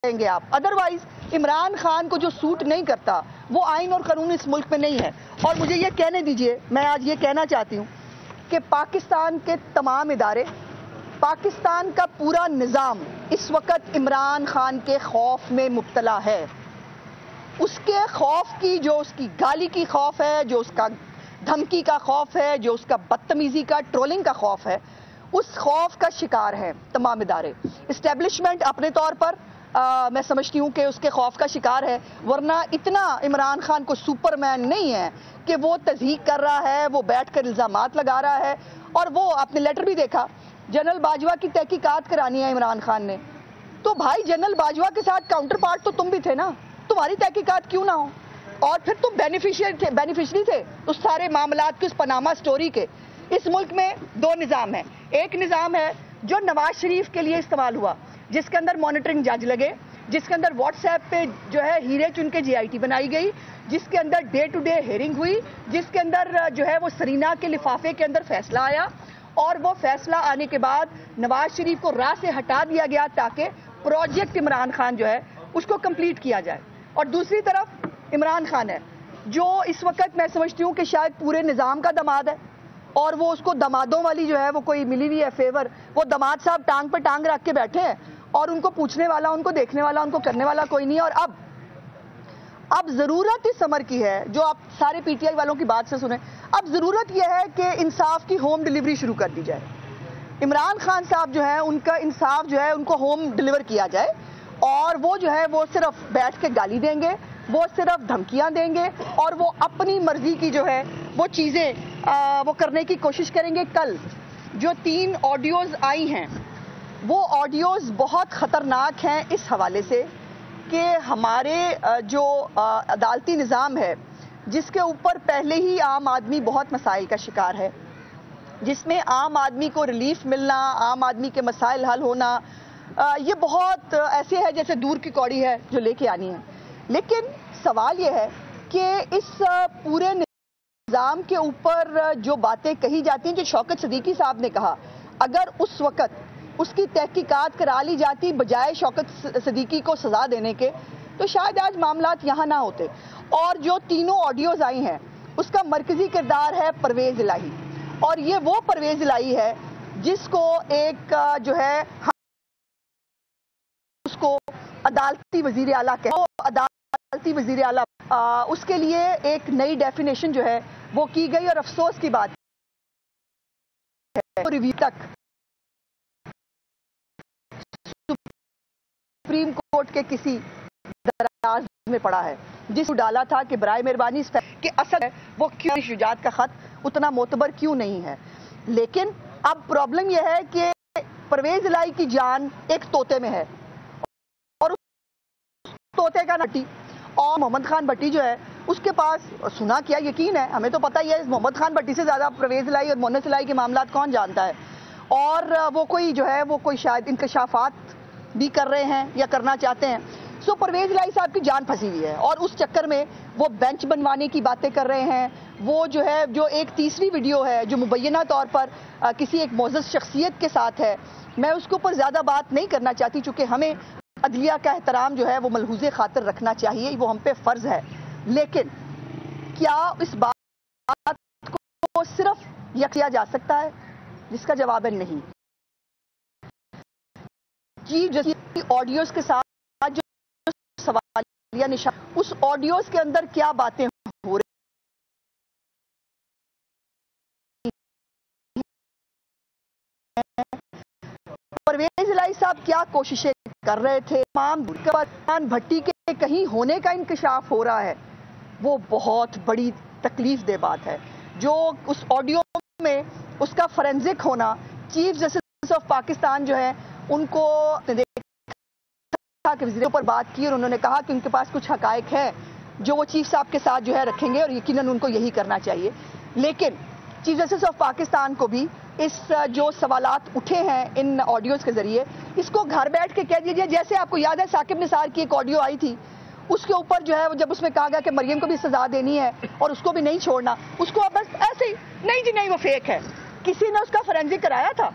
جائیں گے آپ. ادروائز عمران خان کو جو سوٹ نہیں کرتا وہ آئین اور قانون اس ملک میں نہیں ہے. اور مجھے یہ کہنے دیجئے, میں آج یہ کہنا چاہتی ہوں کہ پاکستان کے تمام ادارے, پاکستان کا پورا نظام اس وقت عمران خان کے خوف میں مبتلا ہے. اس کے خوف کی, جو اس کی گالی کی خوف ہے, جو اس کا دھمکی کا خوف ہے, جو اس کا بدتمیزی کا ٹرولنگ کا خوف ہے, اس خوف کا شکار ہے تمام ادارے. اسٹیبلشمنٹ اپنے طور پر میں سمجھتی ہوں کہ اس کے خوف کا شکار ہے, ورنہ اتنا عمران خان کو سپر مین نہیں ہے کہ وہ تضحیق کر رہا ہے, وہ بیٹھ کر الزامات لگا رہا ہے. اور وہ آپ نے لیٹر بھی دیکھا, جنرل باجوہ کی تحقیقات کرانی ہے عمران خان نے, تو بھائی جنرل باجوہ کے ساتھ کاؤنٹر پارٹ تو تم بھی تھے نا, تمہاری تحقیقات کیوں نہ ہو؟ اور پھر تم بینیفیشری تھے اس سارے معاملات کے, اس پاناما سٹوری کے. اس ملک میں دو نظام ہیں. ایک نظام ہے جو نواز شریف کے لیے استعمال ہوا, جس کے اندر مانیٹرنگ جج لگے, جس کے اندر واٹس ایپ پہ جو ہے ہیرے چن کے جی آئی ٹی بنائی گئی, جس کے another day to day hearing ہوئی, جس کے اندر جو ہے وہ سرینا کے لفافے کے اندر فیصلہ آیا, اور وہ فیصلہ آنے کے بعد نواز شریف کو راہ سے ہٹا دیا گیا تاکہ پروجیکٹ عمران خان جو ہے اس کو کمپلیٹ کیا جائے. اور دوسری طرف عمران خان ہے جو اس وقت میں سمجھتی ہوں کہ شاید پورے نظام کا داماد ہے, اور وہ اس کو دمادوں والی جو ہے وہ کوئی ملی ہوئی ہے فیور. وہ داماد صاحب ٹانگ پہ ٹانگ رکھ کے بیٹھے ہیں, اور ان کو پوچھنے والا, ان کو دیکھنے والا, ان کو کرنے والا کوئی نہیں. اور اب ضرورت اس امر کی ہے, جو آپ سارے پی ٹی آئی والوں کی بات سے سنیں, اب ضرورت یہ ہے کہ انصاف کی ہوم ڈیلیوری شروع کر دی جائے. عمران خان صاحب جو ہے ان کا انصاف جو ہے ان کو ہوم ڈیلیور کیا جائے, اور وہ جو ہے وہ صرف بیٹھ کے گالی دیں گے, وہ صرف دھمکیاں دیں گے, اور وہ اپنی مرضی کی جو ہے وہ چیزیں وہ کرنے کی کوشش کریں گے. کل جو 3 آڈیوز آئی ہیں وہ آڈیوز بہت خطرناک ہیں اس حوالے سے کہ ہمارے جو عدالتی نظام ہے, جس کے اوپر پہلے ہی عام آدمی بہت مسائل کا شکار ہے, جس میں عام آدمی کو ریلیف ملنا, عام آدمی کے مسائل حل ہونا, یہ بہت ایسے ہے جیسے دور کی کوڑی ہے جو لے کے آنی ہے. لیکن سوال یہ ہے کہ اس پورے نظام کے اوپر جو باتیں کہی جاتی ہیں, جو شوکت صدیقی صاحب نے کہا, اگر اس وقت اس کی تحقیقات کرا لی جاتی بجائے شوکت صدیقی کو سزا دینے کے, تو شاید آج معاملات یہاں نہ ہوتے. اور جو 3 آڈیوز آئی ہیں اس کا مرکزی کردار ہے پرویز الہی, اور یہ وہ پرویز الہی ہے جس کو ایک جو ہے اس کو عدالتی وزیر اعلیٰ عدالتی وزیر اعلیٰ, اس کے لیے ایک نئی ڈیفینیشن جو ہے وہ کی گئی. اور افسوس کی بات ہے ریویو تک سپریم کورٹ کے کسی دراز میں پڑا ہے, جس کو ڈالا تھا کہ برائے مہربانی کہ اصل ہے وہ کیوں شجاعت کا خط اتنا معتبر کیوں نہیں ہے. لیکن اب پرابلم یہ ہے کہ پرویز الہی کی جان ایک طوطے میں ہے, اور اس طوطے کا نٹی اور محمد خان بھٹی جو ہے اس کے پاس سنا کیا یقین ہے, ہمیں تو پتہ ہی ہے محمد خان بھٹی سے زیادہ پرویز الہی اور مونس الہی کے معاملات کون جانتا ہے, اور وہ کوئی جو ہے وہ کوئی شاید انکشافات بھی کر رہے ہیں یا کرنا چاہتے ہیں. سو پرویز الہی صاحب کی جان پھنسی ہوئی ہے, اور اس چکر میں وہ بینچ بنوانے کی باتیں کر رہے ہیں. وہ جو ہے جو ایک تیسری ویڈیو ہے جو مبینہ طور پر کسی ایک معزز شخصیت کے ساتھ ہے, میں اس کے اوپر زیادہ بات نہیں کرنا چاہتی, چونکہ ہمیں عدلیہ کا احترام جو ہے وہ ملحوظ خاطر رکھنا چاہیے, وہ ہم پہ فرض ہے. لیکن کیا اس بات کو صرف کیا جا سکتا ہے؟ جس کا جواب ہے نہیں. جیسے آڈیوز کے ساتھ جو سوالیہ نشان, اس آڈیوز کے اندر کیا باتیں ہو رہی ہیں, پرویز الہی صاحب کیا کوششیں کر رہے تھے, تمام بھٹی کے کہیں ہونے کا انکشاف ہو رہا ہے, وہ بہت بڑی تکلیف دہ بات ہے. جو اس آڈیو میں اس کا فورینزک ہونا, چیف جسٹس آف پاکستان جو ہے ان کو دیکھا کہ وزیر پر بات کی, اور انہوں نے کہا کہ ان کے پاس کچھ حقائق ہیں جو وہ چیف صاحب کے ساتھ جو ہے رکھیں گے, اور یقیناً ان کو یہی کرنا چاہیے. لیکن چیف جسٹس آف پاکستان کو بھی اس جو سوالات اٹھے ہیں ان آڈیوز کے ذریعے, اس کو گھر بیٹھ کے کہہ دیجیے. جیسے آپ کو یاد ہے ثاقب نثار کی ایک آڈیو آئی تھی, اس کے اوپر جو ہے جب اس میں کہا گیا کہ مریم کو بھی سزا دینی ہے اور اس کو بھی نہیں چھوڑنا, اس کو بس ایسے ہی نہیں جی نہیں وہ فیک ہے. کسی نے اس کا فورینزک کرایا تھا,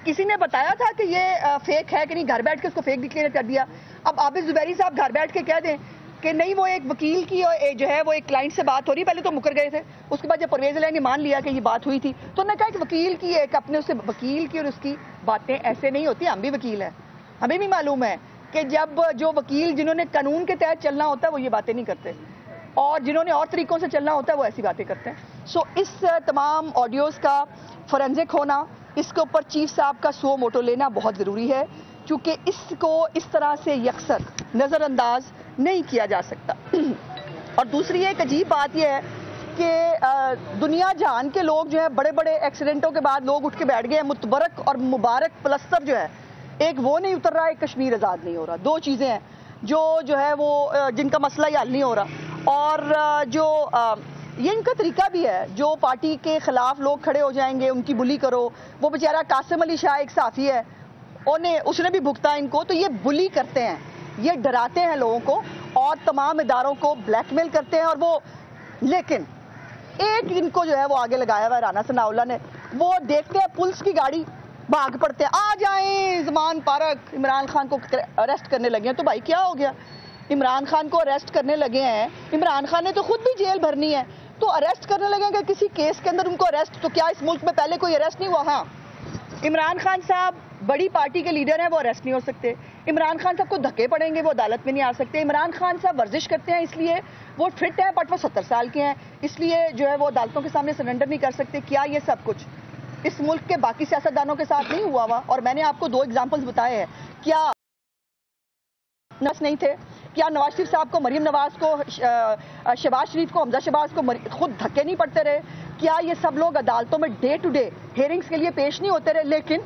کسی نے بتایا تھا کہ یہ فیک ہے کہ نہیں, گھر بیٹھ کے اس کو فیک ڈکلیئر کر دیا. اب عابد زبیری صاحب گھر بیٹھ کے کہہ دیں کہ نہیں وہ ایک وکیل کی جو ہے وہ ایک کلائنٹ سے بات ہو رہی ہے، پہلے تو مکر گئے تھے، اس کے بعد جب پرویز الہی نے مان لیا کہ یہ بات ہوئی تھی تو انہوں نے کہا کہ وکیل کی ایک اپنے اسے وکیل کی اور اس کی باتیں ایسے نہیں ہوتی، ہم بھی وکیل ہیں، ہمیں بھی معلوم ہے کہ جب جو وکیل جنہوں نے قانون کے تحت چلنا ہوتا ہے وہ یہ باتیں نہیں کرتے، اور جنہوں نے اور طریقوں سے چلنا ہوتا ہے وہ ایسی باتیں کرتے ہیں. سو اس تمام آڈیوز کا فورینزک ہونا، اس کے اوپر چیف صاحب کا سو موٹو لینا بہت ضروری ہے، کیونکہ اس کو اس طرح سے یکسر نظر انداز نہیں کیا جا سکتا. اور دوسری ایک عجیب بات یہ ہے کہ دنیا جہان کے لوگ جو ہے بڑے بڑے ایکسیڈنٹوں کے بعد لوگ اٹھ کے بیٹھ گئے ہیں، متبرک اور مبارک پلستر جو ہے ایک وہ نہیں اتر رہا، ایک کشمیر آزاد نہیں ہو رہا. دو چیزیں ہیں جو ہے وہ جن کا مسئلہ ہی حل نہیں ہو رہا. اور جو یہ ان کا طریقہ بھی ہے، جو پارٹی کے خلاف لوگ کھڑے ہو جائیں گے ان کی بلی کرو. وہ بیچارہ قاسم علی شاہ ایک صحافی ہے، اس نے بھی بھگتا ان کو، تو یہ بلی کرتے ہیں، یہ ڈراتے ہیں لوگوں کو اور تمام اداروں کو بلیک میل کرتے ہیں. اور وہ لیکن ایک ان کو جو ہے وہ آگے لگایا ہوا ہے رانا ثناء اللہ نے، وہ دیکھتے ہیں پولیس کی گاڑی بھاگ پڑتے ہیں، آ جائیں زمان پارک عمران خان کو اریسٹ کرنے لگے ہیں. تو بھائی کیا ہو گیا؟ عمران خان کو اریسٹ کرنے لگے ہیں، عمران خان نے تو خود بھی جیل بھرنی ہے، تو اریسٹ کرنے لگے ہیں کہ کسی کیس کے اندر ان کو اریسٹ. تو کیا اس ملک میں پہلے کوئی اریسٹ نہیں ہوا؟ ہاں، عمران خان صاحب بڑی پارٹی کے لیڈر ہیں، وہ اریسٹ نہیں ہو سکتے. عمران خان صاحب کو دھکے پڑیں گے، وہ عدالت میں نہیں آ سکتے. عمران خان صاحب ورزش کرتے ہیں اس لیے وہ فٹ ہیں، بٹ وہ 70 سال کے ہیں، اس لیے جو ہے وہ عدالتوں کے سامنے سرنڈر نہیں کر سکتے. کیا یہ سب کچھ اس ملک کے باقی سیاستدانوں کے ساتھ نہیں ہوا ہوا؟ اور میں نے آپ کو 2 ایگزامپلز بتائے ہیں. کیا نس نہیں تھے؟ کیا نواز شریف صاحب کو، مریم نواز کو، شہباز شریف کو، حمزہ شہباز کو خود دھکے نہیں پڑتے رہے؟ کیا یہ سب لوگ عدالتوں میں ڈے ٹو ڈے ہیئرنگز کے لیے پیش نہیں ہوتے رہے؟ لیکن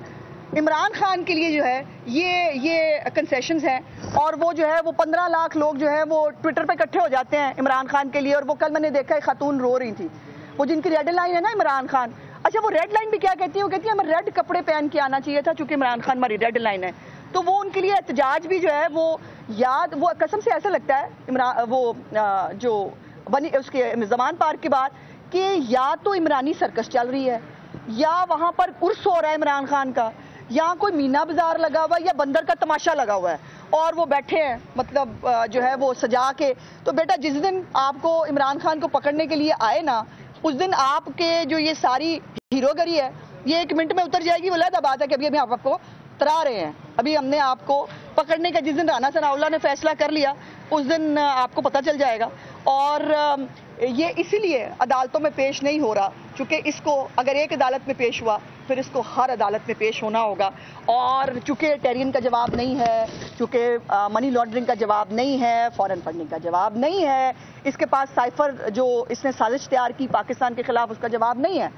عمران خان کے لیے جو ہے یہ کنسیشنز ہیں، اور وہ جو ہے وہ 15 لاکھ لوگ جو ہے وہ ٹویٹر پہ اکٹھے ہو جاتے ہیں عمران خان کے لیے. اور وہ کل میں نے دیکھا ایک خاتون رو رہی تھی، وہ جن کی ریڈ لائن ہے نا عمران خان. اچھا، وہ ریڈ لائن بھی کیا کہتی ہے؟ وہ کہتی ہے ہمیں ریڈ کپڑے پہن کے آنا چاہیے تھا چونکہ عمران خان ہماری ریڈ لائن ہے. تو وہ ان کے لیے احتجاج بھی جو ہے وہ قسم سے ایسا لگتا ہے وہ جو اس کے زمان پارک کے بعد کہ یا تو عمرانی سرکس چل رہی ہے، یا وہاں پر عرس ہو رہا ہے عمران خان کا، یا کوئی مینا بازار لگا ہوا ہے، یا بندر کا تماشا لگا ہوا ہے اور وہ بیٹھے ہیں مطلب جو ہے وہ سجا کے. تو بیٹا جس دن آپ کو عمران خان کو پکڑنے کے لیے آئے نا، اس دن آپ کے جو یہ ساری ہیرو گری ہے یہ 1 منٹ میں اتر جائے گی. وہ علیحدہ بات ہے کہ ابھی آپ کو ترا رہے ہیں، ابھی ہم نے آپ کو پکڑنے کا جس دن رانا ثناء اللہ نے فیصلہ کر لیا اس دن آپ کو پتہ چل جائے گا. اور یہ اسی لیے عدالتوں میں پیش نہیں ہو رہا، چونکہ اس کو اگر ایک عدالت میں پیش ہوا پھر اس کو ہر عدالت میں پیش ہونا ہوگا. اور چونکہ ٹیرین کا جواب نہیں ہے، چونکہ منی لانڈرنگ کا جواب نہیں ہے، فارن فنڈنگ کا جواب نہیں ہے، اس کے پاس سائفر جو اس نے سازش تیار کی پاکستان کے خلاف اس کا جواب نہیں ہے،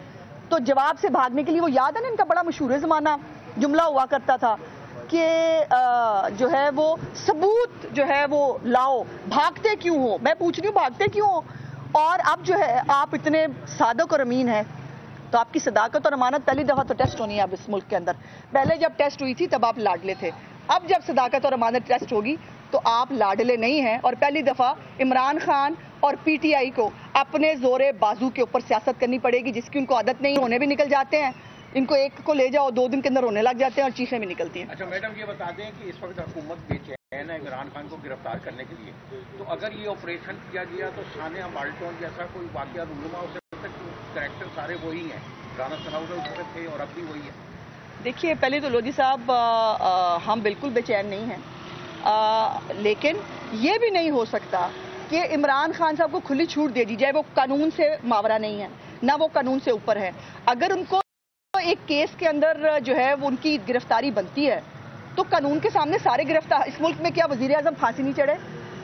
تو جواب سے بھاگنے کے لیے وہ یاد ہے نا ان کا بڑا مشہور زمانہ جملہ ہوا کرتا تھا کہ جو ہے وہ ثبوت جو ہے وہ لاؤ، بھاگتے کیوں ہو؟ میں پوچھ رہی ہوں بھاگتے کیوں ہو؟ اور اب جو ہے آپ اتنے صادق اور امین ہیں تو آپ کی صداقت اور امانت پہلی دفعہ تو ٹیسٹ ہونی ہے اب اس ملک کے اندر. پہلے جب ٹیسٹ ہوئی تھی تب آپ لاڈلے تھے، اب جب صداقت اور امانت ٹیسٹ ہوگی تو آپ لاڈلے نہیں ہیں. اور پہلی دفعہ عمران خان اور پی ٹی آئی کو اپنے زور بازو کے اوپر سیاست کرنی پڑے گی، جس کی ان کو عادت نہیں. ہونے بھی نکل جاتے ہیں، ان کو ایک کو لے جاؤ 2 دن کے اندر رونے لگ جاتے ہیں اور چیخیں بھی نکلتی ہیں. اچھا میڈم، یہ بتا دیں کہ اس وقت حکومت بے چین ہے عمران خان کو گرفتار کرنے کے لیے، تو اگر یہ آپریشن کیا گیا تو ثانیہ مالٹون جیسا کوئی واقعہ رونما ہو سکتا ہے؟ کریکٹر سارے وہی ہیں، رانا ثناء اللہ اس وقت تھے اور اب بھی وہی ہے. دیکھیے پہلے تو لودھی صاحب ہم بالکل بے چین نہیں ہیں، لیکن یہ بھی نہیں ہو سکتا کہ عمران خان صاحب کو کھلی چھوٹ دے دی جائے. وہ قانون سے ماورا نہیں ہے، نہ وہ قانون سے اوپر ہے. اگر ان کو ایک کیس کے اندر جو ہے وہ ان کی گرفتاری بنتی ہے تو قانون کے سامنے سارے گرفتار. اس ملک میں کیا وزیر اعظم پھانسی نہیں چڑھے؟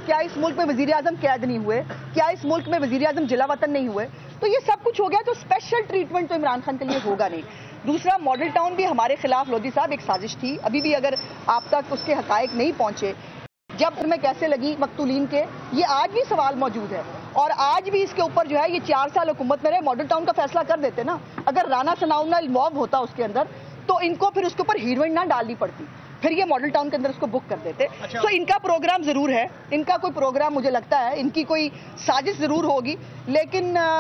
کیا اس ملک میں وزیر اعظم قید نہیں ہوئے؟ کیا اس ملک میں وزیر اعظم جلا وطن نہیں ہوئے؟ تو یہ سب کچھ ہو گیا تو اسپیشل ٹریٹمنٹ تو عمران خان کے لیے ہوگا نہیں. دوسرا، ماڈل ٹاؤن بھی ہمارے خلاف لودھی صاحب ایک سازش تھی. ابھی بھی اگر آپ تک اس کے حقائق نہیں پہنچے، جب میں کیسے لگی مقتولین کے، یہ آج بھی سوال موجود ہے. اور آج بھی اس کے اوپر جو ہے یہ 4 سال حکومت میں رہے، ماڈل ٹاؤن کا فیصلہ کر دیتے نا. اگر رانا ثناء اللہ انوالو ہوتا اس کے اندر تو ان کو پھر اس کے اوپر ہیروئن نہ ڈالنی پڑتی، پھر یہ ماڈل ٹاؤن کے اندر اس کو بک کر دیتے. تو ان کا پروگرام ضرور ہے، ان کا کوئی پروگرام مجھے لگتا ہے، ان کی کوئی سازش ضرور ہوگی، لیکن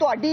ਤੁਹਾਡੀ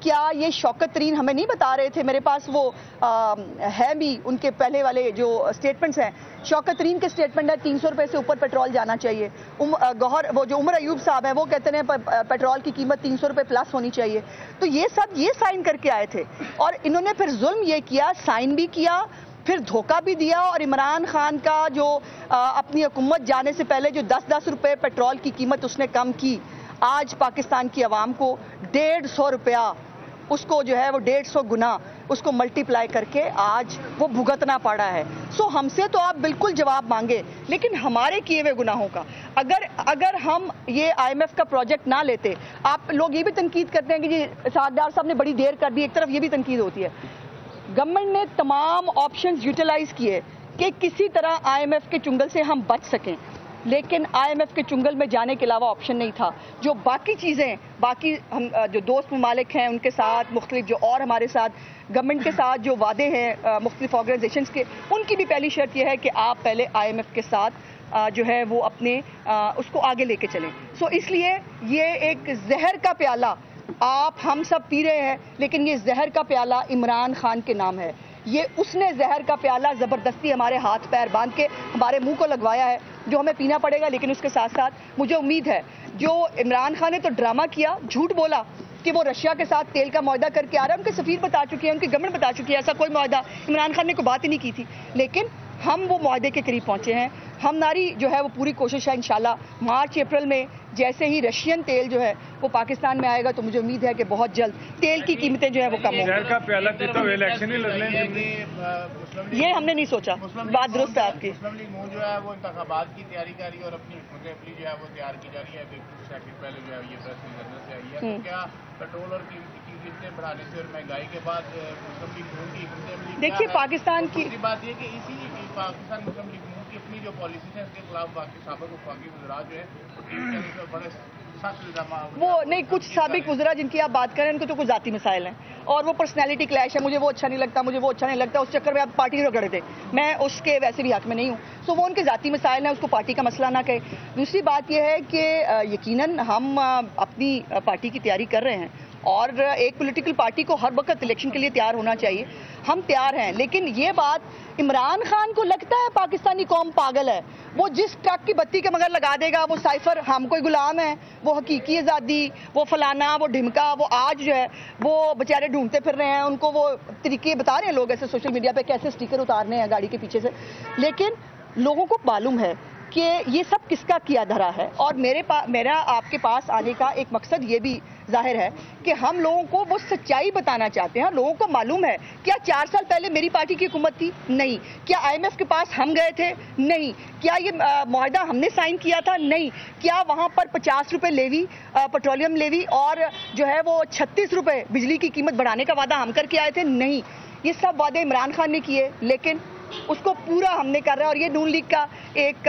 کیا یہ شوکت ترین ہمیں نہیں بتا رہے تھے؟ میرے پاس وہ ہے بھی ان کے پہلے والے جو سٹیٹمنٹس ہیں. شوکت ترین کے سٹیٹمنٹ ہے 300 روپے سے اوپر پیٹرول جانا چاہیے. گوہر وہ جو عمر ایوب صاحب ہیں وہ کہتے ہیں پیٹرول کی قیمت 300 روپے پلس ہونی چاہیے. تو یہ سب یہ سائن کر کے آئے تھے اور انہوں نے پھر ظلم یہ کیا، سائن بھی کیا، پھر دھوکہ بھی دیا. اور عمران خان کا جو اپنی حکومت جانے سے پہلے جو 10 روپے پیٹرول کی قیمت اس نے کم کی، آج پاکستان کی عوام کو 150 روپیہ اس کو جو ہے وہ 150 گنا اس کو ملٹیپلائی کر کے آج وہ بھگتنا پڑا ہے. سو ہم سے تو آپ بالکل جواب مانگے، لیکن ہمارے کیے ہوئے گناہوں کا اگر ہم یہ IMF کا پروجیکٹ نہ لیتے. آپ لوگ یہ بھی تنقید کرتے ہیں کہ جی اسحاق ڈار صاحب نے بڑی دیر کر دی، ایک طرف یہ بھی تنقید ہوتی ہے. گورنمنٹ نے تمام آپشنز یوٹیلائز کیے کہ کسی طرح IMF کے چنگل سے ہم بچ سکیں، لیکن IMF کے چنگل میں جانے کے علاوہ آپشن نہیں تھا. جو باقی چیزیں، باقی ہم جو دوست ممالک ہیں ان کے ساتھ مختلف، جو اور ہمارے ساتھ گورنمنٹ کے ساتھ جو وعدے ہیں مختلف آرگنائزیشنز کے، ان کی بھی پہلی شرط یہ ہے کہ آپ پہلے IMF کے ساتھ جو ہے وہ اپنے اس کو آگے لے کے چلیں. سو اس لیے یہ ایک زہر کا پیالہ آپ ہم سب پی رہے ہیں، لیکن یہ زہر کا پیالہ عمران خان کے نام ہے. یہ اس نے زہر کا پیالہ زبردستی ہمارے ہاتھ پیر باندھ کے ہمارے منہ کو لگوایا ہے، جو ہمیں پینا پڑے گا. لیکن اس کے ساتھ ساتھ مجھے امید ہے جو عمران خان نے تو ڈرامہ کیا، جھوٹ بولا کہ وہ رشیا کے ساتھ تیل کا معاہدہ کر کے آ رہا ہے. ان کے سفیر بتا چکی ہے، ان کی گورنمنٹ بتا چکی ہے ایسا کوئی معاہدہ عمران خان نے کوئی بات ہی نہیں کی تھی. لیکن ہم وہ معاہدے کے قریب پہنچے ہیں. ہماری جو ہے وہ پوری کوشش ہے انشاءاللہ مارچ اپریل میں جیسے ہی رشین تیل جو ہے وہ پاکستان میں آئے گا تو مجھے امید ہے کہ بہت جلد تیل کی قیمتیں جو ہے وہ کم ہوں گی. یہ ہم نے نہیں سوچا، بات درست ہے آپ کی. مسلم لیگ جو ہے وہ انتخابات کی تیاری کر رہی ہے اور اپنی حکمت عملی جو ہے وہ تیار کی جا رہی ہے. 2 سیکنڈ پہلے جو ہے یہ پریس نظر سے آئی ہے. تو کیا پیٹرول اور قیمتیں بڑھانے سے اور مہنگائی کے بعد مسلم لیگ کی حکمت عملی دیکھیے پاکستان کی دوسری بات یہ کہ اسی پاکستان مسلم لیگ کی اپنی جو پالیسیز ہیں اس کے خلاف باقی سابق وفاقی وزراء جو ہے بڑے وہ نہیں، کچھ سابق وزراء جن کی آپ بات کریں ان کو تو کچھ ذاتی مسائل ہیں اور وہ پرسنالٹی کلیش ہے. مجھے وہ اچھا نہیں لگتا، مجھے وہ اچھا نہیں لگتا. اس چکر میں آپ پارٹی کو گڑے تھے، میں اس کے ویسے بھی حق میں نہیں ہوں. سو وہ ان کے ذاتی مسائل ہیں، اس کو پارٹی کا مسئلہ نہ کہے. دوسری بات یہ ہے کہ یقیناً ہم اپنی پارٹی کی تیاری کر رہے ہیں اور ایک پولیٹیکل پارٹی کو ہر وقت الیکشن کے لیے تیار ہونا چاہیے. ہم تیار ہیں، لیکن یہ بات عمران خان کو لگتا ہے پاکستانی قوم پاگل ہے. وہ جس ٹرک کی بتی کے مگر لگا دے گا وہ سائفر ہم کوئی غلام ہے، وہ حقیقی آزادی، وہ فلانا، وہ ڈھمکا. وہ آج جو ہے وہ بیچارے ڈھونڈتے پھر رہے ہیں، ان کو وہ طریقے بتا رہے ہیں لوگ ایسے سوشل میڈیا پہ کیسے سٹیکر اتارنے ہیں گاڑی کے پیچھے سے. لیکن لوگوں کو معلوم ہے کہ یہ سب کس کا کیا دھرا ہے. اور میرا آپ کے پاس آنے کا ایک مقصد یہ بھی ظاہر ہے کہ ہم لوگوں کو وہ سچائی بتانا چاہتے ہیں. لوگوں کو معلوم ہے کیا 4 سال پہلے میری پارٹی کی حکومت تھی؟ نہیں. کیا IMF کے پاس ہم گئے تھے؟ نہیں. کیا یہ معاہدہ ہم نے سائن کیا تھا؟ نہیں. کیا وہاں پر 50 روپے لیوی، پیٹرولیم لیوی اور جو ہے وہ 36 روپے بجلی کی قیمت بڑھانے کا وعدہ ہم کر کے آئے تھے؟ نہیں. یہ سب وعدے عمران خان نے کیے، لیکن اس کو پورا ہم نے کر رہا ہے. اور یہ نون لیگ کا ایک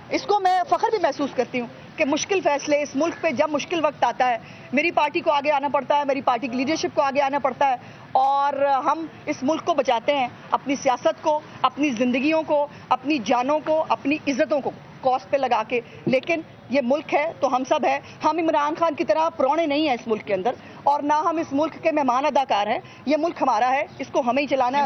اس کو میں فخر بھی محسوس کرتی ہوں کہ مشکل فیصلے اس ملک پہ جب مشکل وقت آتا ہے میری پارٹی کو آگے آنا پڑتا ہے، میری پارٹی کی لیڈرشپ کو آگے آنا پڑتا ہے اور ہم اس ملک کو بچاتے ہیں، اپنی سیاست کو، اپنی زندگیوں کو، اپنی جانوں کو، اپنی عزتوں کو کاسٹ پہ لگا کے. لیکن یہ ملک ہے تو ہم سب ہیں. ہم عمران خان کی طرح پرونے نہیں ہیں اس ملک کے اندر اور نہ ہم اس ملک کے مہمان اداکار ہیں. یہ ملک ہمارا ہے، اس کو ہمیں ہی چلانا ہے.